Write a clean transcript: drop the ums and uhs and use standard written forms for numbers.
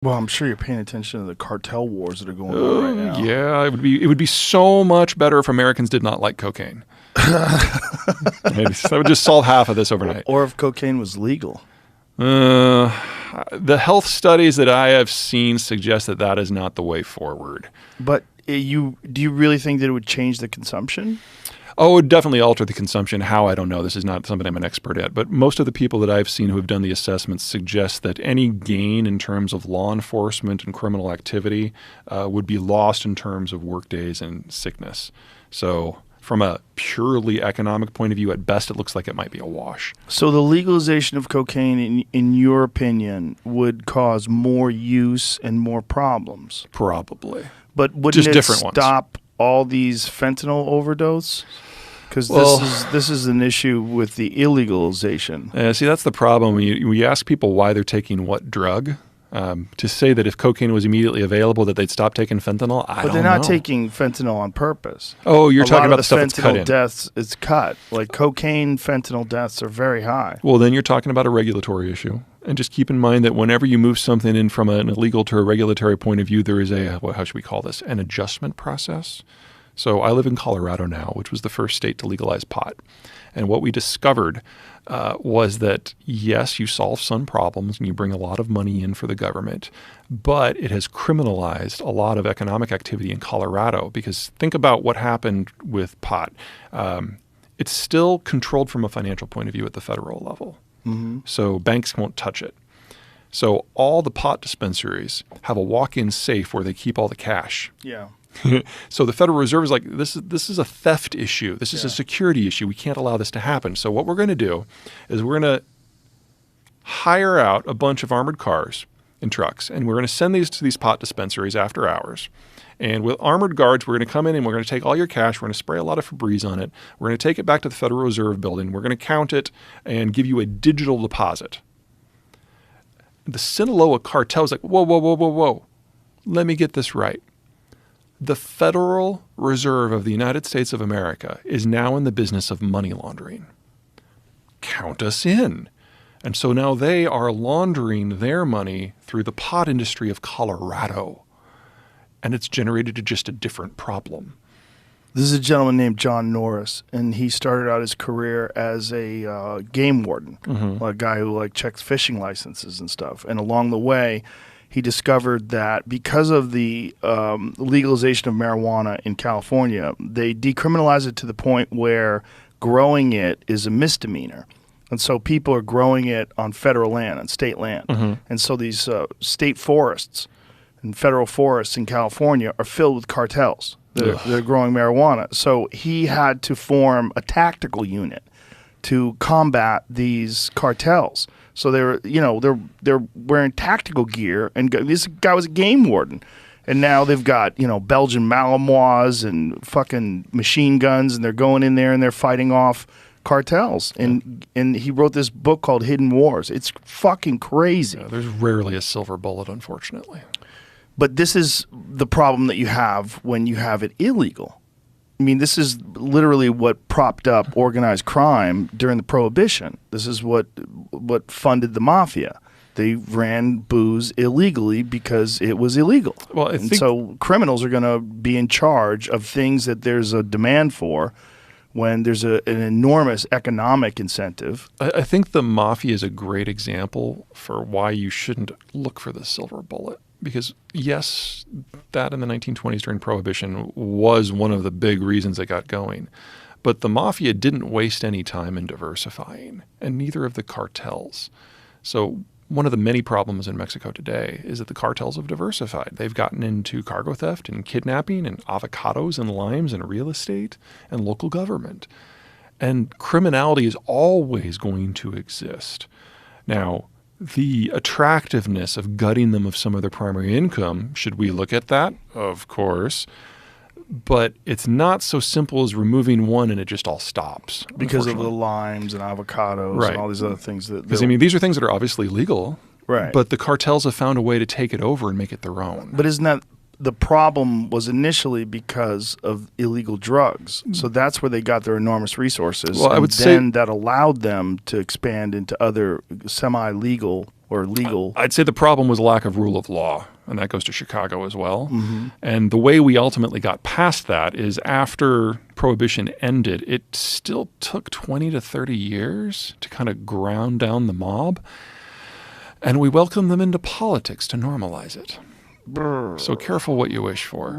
Well, I'm sure you're paying attention to the cartel wars that are going on right now. Yeah, it would be so much better if Americans did not like cocaine. That would just solve half of this overnight. Or if cocaine was legal. The health studies that I have seen suggest that that is not the way forward. But do you really think that it would change the consumption? Oh, it would definitely alter the consumption. How, I don't know. This is not something I'm an expert at. But most of the people that I've seen who have done the assessments suggest that any gain in terms of law enforcement and criminal activity would be lost in terms of work days and sickness. So from a purely economic point of view, at best, it looks like it might be a wash. So the legalization of cocaine, in your opinion, would cause more use and more problems? Probably. But wouldn't Just it different ones. stop all these fentanyl overdose? Because this is an issue with the illegalization. See, that's the problem. When you ask people why they're taking what drug, to say that if cocaine was immediately available that they'd stop taking fentanyl, I don't know. But they're not taking fentanyl on purpose. Oh, you're talking about the the stuff that's cut fentanyl in. deaths is cut. Like cocaine fentanyl deaths are very high. Well, then you're talking about a regulatory issue. And just keep in mind that whenever you move something in from an illegal to a regulatory point of view, there is how should we call this? An adjustment process. So I live in Colorado now, which was the first state to legalize pot. And what we discovered was that, yes, you solve some problems and you bring a lot of money in for the government, but it has criminalized a lot of economic activity in Colorado. Because think about what happened with pot. It's still controlled from a financial point of view at the federal level. Mm-hmm. So banks won't touch it. So all the pot dispensaries have a walk-in safe where they keep all the cash. Yeah. So the Federal Reserve is like, this is a theft issue. This is a security issue. We can't allow this to happen. So what we're going to do is we're going to hire out a bunch of armored cars and trucks, and we're going to send these to these pot dispensaries after hours. And with armored guards, we're going to come in and we're going to take all your cash. We're going to spray a lot of Febreze on it. We're going to take it back to the Federal Reserve building. We're going to count it and give you a digital deposit. The Sinaloa cartel is like, whoa, whoa, whoa, whoa, whoa. Let me get this right. The Federal Reserve of the United States of America is now in the business of money laundering. Count us in. And so now they are laundering their money through the pot industry of Colorado. And it's generated just a different problem. This is a gentleman named John Norris, and he started out his career as a game warden, a guy who checks fishing licenses and stuff. And along the way, he discovered that because of the legalization of marijuana in California, they decriminalized it to the point where growing it is a misdemeanor. And so people are growing it on federal land, on state land. And so these state forests and federal forests in California are filled with cartels. They're growing marijuana. So he had to form a tactical unit to combat these cartels. So they're wearing tactical gear, and this guy was a game warden, and now they've got Belgian Malinois and fucking machine guns, and they're going in there and they're fighting off cartels. And he wrote this book called Hidden Wars. It's fucking crazy. Yeah, there's rarely a silver bullet, unfortunately. But this is the problem that you have when you have it illegal. I mean, this is literally what propped up organized crime during the Prohibition. This is what funded the mafia. They ran booze illegally because it was illegal. Well, so criminals are going to be in charge of things that there's a demand for when there's an enormous economic incentive. I think the mafia is a great example for why you shouldn't look for the silver bullet. Because, yes, that in the 1920s during Prohibition was one of the big reasons it got going. But the mafia didn't waste any time in diversifying, and neither of the cartels. So one of the many problems in Mexico today is that the cartels have diversified. They've gotten into cargo theft and kidnapping and avocados and limes and real estate and local government. And criminality is always going to exist. Now, the attractiveness of gutting them of some of their primary income, should we look at that? Of course. But it's not so simple as removing one and it just all stops. Because of the limes and avocados and all these other things. Because, these are things that are obviously legal. Right. But the cartels have found a way to take it over and make it their own. But isn't that the problem was initially because of illegal drugs. So that's where they got their enormous resources. Well, I would say that allowed them to expand into other semi-legal or legal. I'd say the problem was lack of rule of law, and that goes to Chicago as well. And the way we ultimately got past that is after Prohibition ended, it still took 20 to 30 years to kind of ground down the mob. And we welcomed them into politics to normalize it. So careful what you wish for.